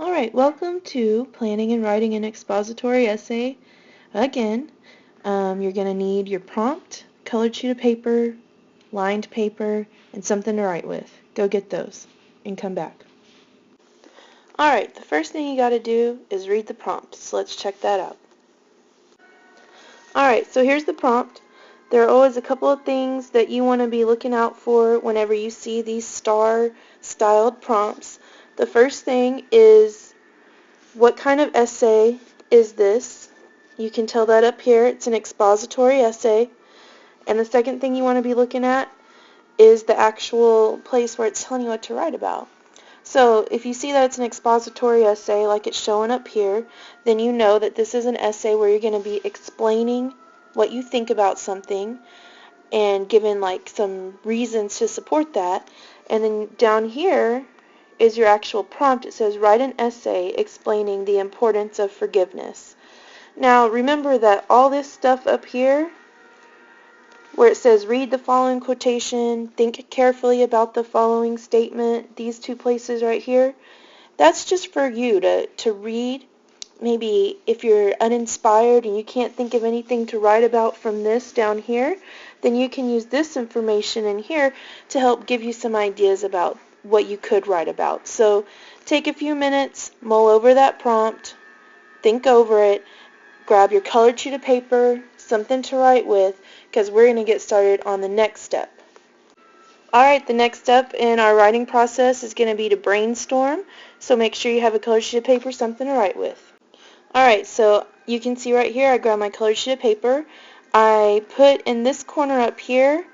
Alright, welcome to Planning and Writing an Expository Essay. Again, you're going to need your prompt, colored sheet of paper, lined paper, and something to write with. Go get those and come back. Alright, the first thing you got to do is read the prompt, so let's check that out. Alright, so here's the prompt. There are always a couple of things that you want to be looking out for whenever you see these STAAR styled prompts. The first thing is, what kind of essay is this? You can tell that up here. It's an expository essay. And the second thing you want to be looking at is the actual place where it's telling you what to write about. So if you see that it's an expository essay like it's showing up here, then you know that this is an essay where you're going to be explaining what you think about something and giving like some reasons to support that. And then down here is your actual prompt. It says, write an essay explaining the importance of forgiveness. Now remember that all this stuff up here, where it says read the following quotation, think carefully about the following statement, these two places right here, that's just for you to read. Maybe if you're uninspired and you can't think of anything to write about from this down here, then you can use this information in here to help give you some ideas about what you could write about. So take a few minutes, mull over that prompt, think over it, grab your colored sheet of paper, something to write with, because we're going to get started on the next step. Alright, the next step in our writing process is going to be to brainstorm, so make sure you have a colored sheet of paper, something to write with. Alright, so you can see right here I grabbed my colored sheet of paper. I put in this corner up here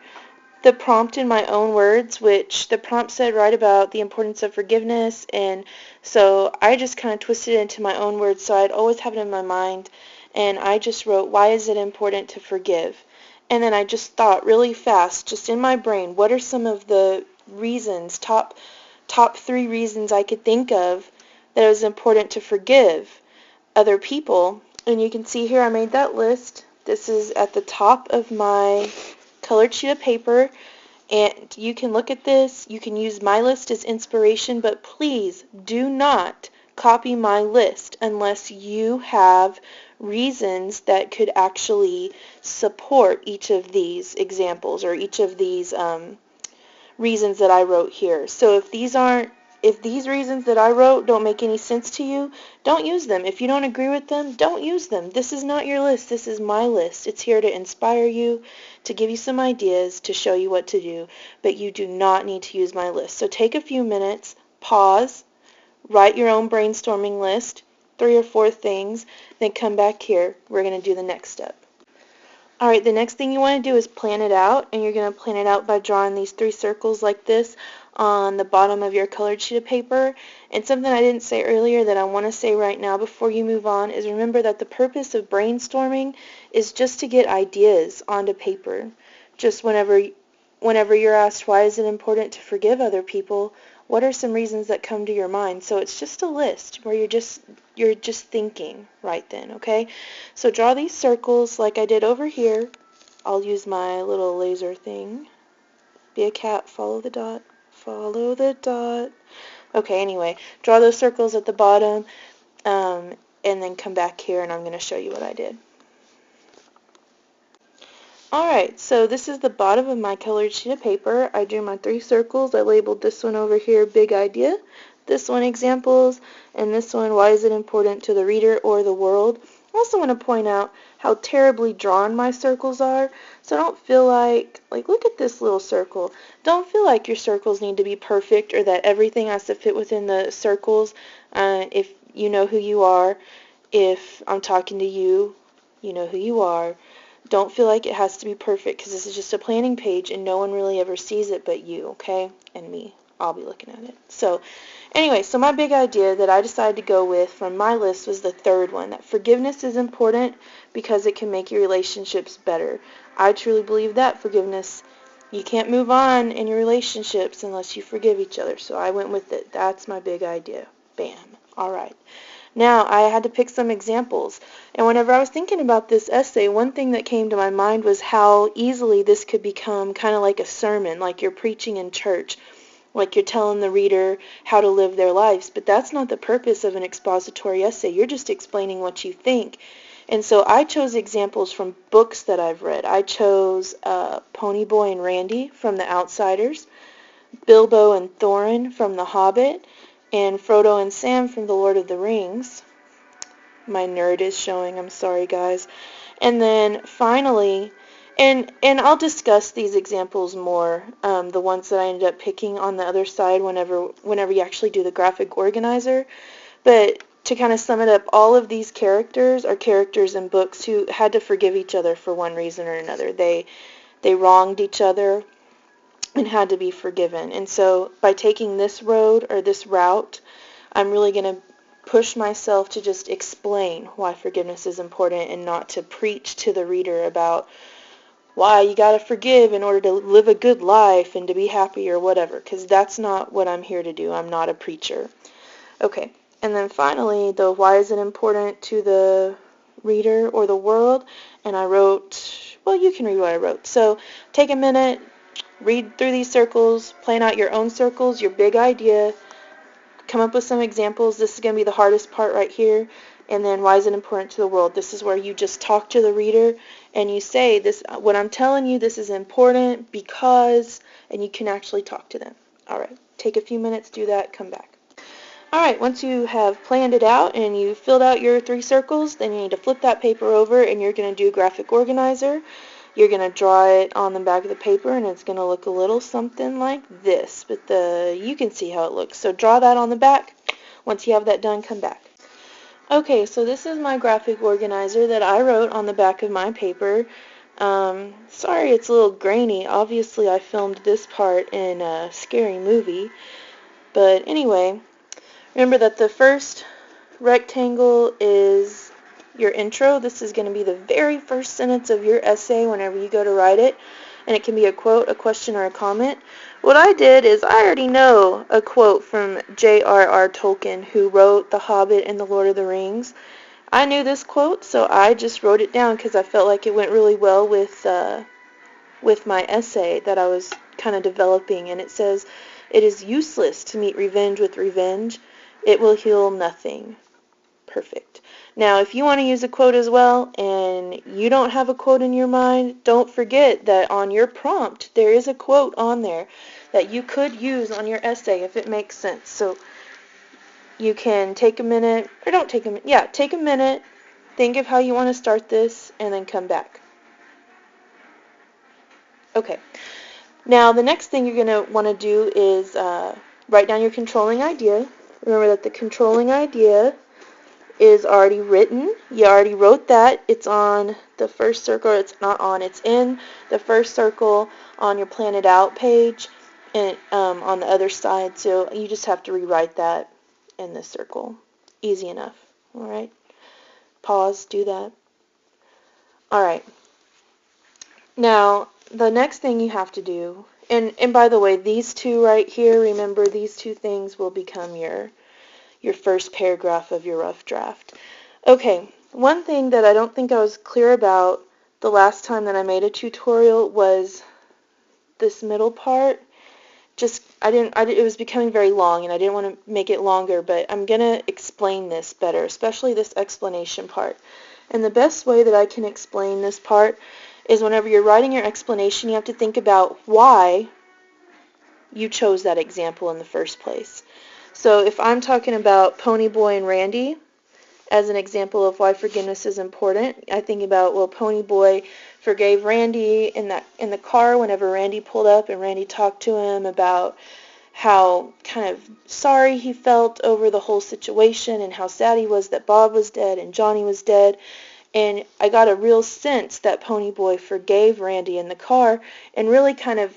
the prompt in my own words, which the prompt said write about the importance of forgiveness, and so I just kind of twisted it into my own words so I'd always have it in my mind, and I just wrote, why is it important to forgive? And then I just thought really fast, just in my brain, what are some of the reasons, top 3 reasons I could think of that it was important to forgive other people. And you can see here I made that list. This is at the top of my colored sheet of paper, and you can look at this. You can use my list as inspiration, but please do not copy my list unless you have reasons that could actually support each of these examples or each of these reasons that I wrote here. So if these reasons that I wrote don't make any sense to you, don't use them. If you don't agree with them, don't use them. This is not your list. This is my list. It's here to inspire you, to give you some ideas, to show you what to do, but you do not need to use my list. So take a few minutes, pause, write your own brainstorming list, 3 or 4 things, then come back here. We're going to do the next step. Alright, the next thing you want to do is plan it out, and you're going to plan it out by drawing these 3 circles like this on the bottom of your colored sheet of paper. And something I didn't say earlier that I want to say right now before you move on is remember that the purpose of brainstorming is just to get ideas onto paper. Just whenever you're asked why is it important to forgive other people, what are some reasons that come to your mind? So it's just a list where you're just thinking right then, okay? So draw these circles like I did over here. I'll use my little laser thing. Be a cat, follow the dot, follow the dot. Okay, anyway, draw those circles at the bottom, and then come back here and I'm going to show you what I did. Alright, so this is the bottom of my colored sheet of paper. I drew my 3 circles. I labeled this one over here, big idea, this one, examples, and this one, why is it important to the reader or the world. I also want to point out how terribly drawn my circles are, so don't feel like look at this little circle. Don't feel like your circles need to be perfect or that everything has to fit within the circles. If you know who you are, if I'm talking to you, you know who you are. Don't feel like it has to be perfect because this is just a planning page and no one really ever sees it but you, okay? And me. I'll be looking at it. So anyway, so my big idea that I decided to go with from my list was the third one, that forgiveness is important because it can make your relationships better. I truly believe that forgiveness, you can't move on in your relationships unless you forgive each other. So I went with it. That's my big idea. Bam. All right. Now, I had to pick some examples, and whenever I was thinking about this essay, one thing that came to my mind was how easily this could become kind of like a sermon, like you're preaching in church. like you're telling the reader how to live their lives. But that's not the purpose of an expository essay. You're just explaining what you think. And so I chose examples from books that I've read. I chose Ponyboy and Randy from The Outsiders, Bilbo and Thorin from The Hobbit, and Frodo and Sam from The Lord of the Rings. My nerd is showing, I'm sorry guys. And then finally, and I'll discuss these examples more, the ones that I ended up picking on the other side whenever you actually do the graphic organizer. But to kind of sum it up, all of these characters are characters in books who had to forgive each other for one reason or another. They wronged each other and had to be forgiven. And so by taking this road or this route, I'm really going to push myself to just explain why forgiveness is important and not to preach to the reader about why you got to forgive in order to live a good life and to be happy or whatever, because that's not what I'm here to do. I'm not a preacher. Okay, and then finally, the why is it important to the reader or the world, and I wrote, well, you can read what I wrote. So take a minute, read through these circles, plan out your own circles, your big idea, come up with some examples. This is going to be the hardest part right here. And then why is it important to the world? This is where you just talk to the reader and you say, this, what I'm telling you, this is important because, and you can actually talk to them. All right, take a few minutes, do that, come back. All right, once you have planned it out and you filled out your 3 circles, then you need to flip that paper over and you're going to do a graphic organizer. You're going to draw it on the back of the paper and it's going to look a little something like this, but you can see how it looks. So draw that on the back. Once you have that done, come back. Okay, so this is my graphic organizer that I wrote on the back of my paper. Sorry it's a little grainy. Obviously I filmed this part in a scary movie. But anyway, remember that the first rectangle is your intro. This is going to be the very first sentence of your essay whenever you go to write it. And it can be a quote, a question, or a comment. What I did is I already know a quote from J.R.R. Tolkien, who wrote The Hobbit and The Lord of the Rings. I knew this quote, so I just wrote it down because I felt like it went really well with my essay that I was kind of developing. And it says, "It is useless to meet revenge with revenge. It will heal nothing." Perfect. Now, if you want to use a quote as well and you don't have a quote in your mind, don't forget that on your prompt there is a quote on there that you could use on your essay if it makes sense. So you can take a minute, or don't take a minute, yeah, take a minute, think of how you want to start this, and then come back. Okay. Now, the next thing you're going to want to do is write down your controlling idea. Remember that the controlling idea is already written. You already wrote that. It's on the first circle. It's not on. It's in the first circle on your Plan It Out page and on the other side. So you just have to rewrite that in this circle. Easy enough. All right. Pause. Do that. All right. Now, the next thing you have to do, and by the way, these two right here, remember these 2 things will become your first paragraph of your rough draft. Okay, one thing that I don't think I was clear about the last time that I made a tutorial was this middle part. It was becoming very long and I didn't want to make it longer, but I'm going to explain this better, especially this explanation part. And the best way that I can explain this part is whenever you're writing your explanation, you have to think about why you chose that example in the first place. So if I'm talking about Ponyboy and Randy as an example of why forgiveness is important, I think about, well, Ponyboy forgave Randy in the car whenever Randy pulled up and Randy talked to him about how kind of sorry he felt over the whole situation and how sad he was that Bob was dead and Johnny was dead. And I got a real sense that Ponyboy forgave Randy in the car and really kind of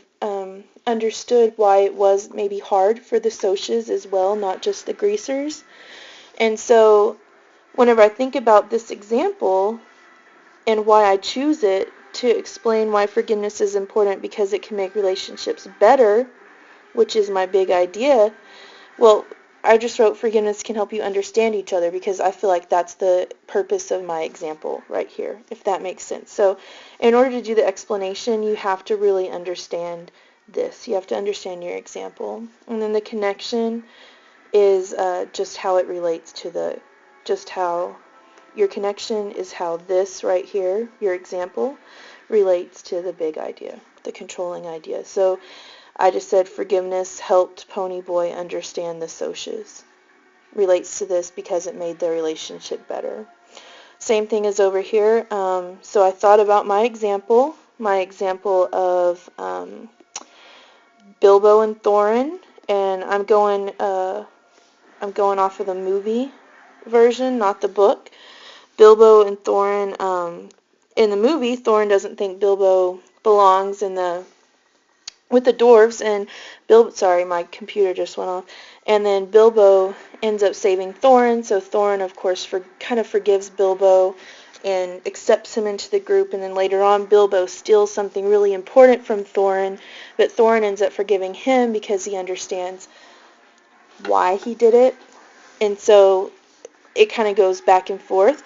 understood why it was maybe hard for the Socs as well, not just the Greasers. And so whenever I think about this example and why I choose it to explain why forgiveness is important because it can make relationships better, which is my big idea, well, I just wrote forgiveness can help you understand each other because I feel like that's the purpose of my example right here, if that makes sense. So in order to do the explanation, you have to really understand this. You have to understand your example. And then the connection is just how it relates to your connection is how this right here, your example, relates to the big idea, the controlling idea. So I just said forgiveness helped Ponyboy understand the socias. Relates to this because it made their relationship better. Same thing as over here. So I thought about my example of Bilbo and Thorin, and I'm going off of the movie version, not the book. Bilbo and Thorin, in the movie, Thorin doesn't think Bilbo belongs with the dwarves, and sorry, my computer just went off. And then Bilbo ends up saving Thorin, so Thorin, of course, kind of forgives Bilbo and accepts him into the group, and then later on Bilbo steals something really important from Thorin, but Thorin ends up forgiving him because he understands why he did it, and so it kind of goes back and forth.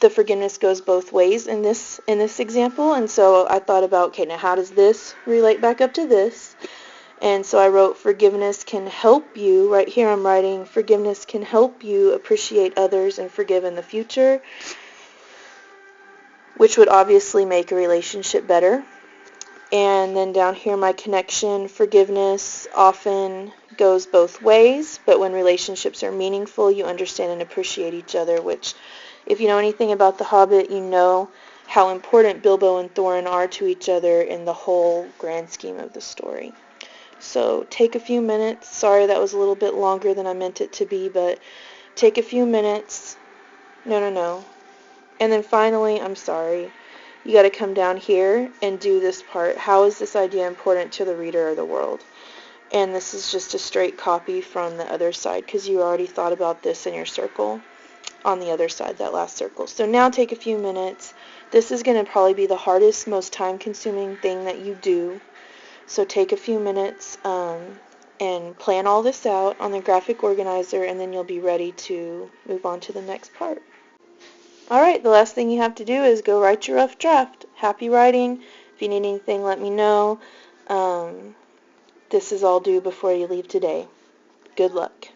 The forgiveness goes both ways in this example, and so I thought about, okay, now how does this relate back up to this? And so I wrote, forgiveness can help you, right here I'm writing, forgiveness can help you appreciate others and forgive in the future, which would obviously make a relationship better. And then down here my connection, forgiveness often goes both ways, but when relationships are meaningful, you understand and appreciate each other, which, if you know anything about The Hobbit, you know how important Bilbo and Thorin are to each other in the whole grand scheme of the story. So take a few minutes. Sorry that was a little bit longer than I meant it to be, but take a few minutes. No. And then finally, I'm sorry, you got to come down here and do this part. How is this idea important to the reader or the world? And this is just a straight copy from the other side because you already thought about this in your circle on the other side, that last circle. So now take a few minutes. This is going to probably be the hardest, most time-consuming thing that you do. So take a few minutes and plan all this out on the graphic organizer, and then you'll be ready to move on to the next part. Alright, the last thing you have to do is go write your rough draft. Happy writing. If you need anything, let me know. This is all due before you leave today. Good luck.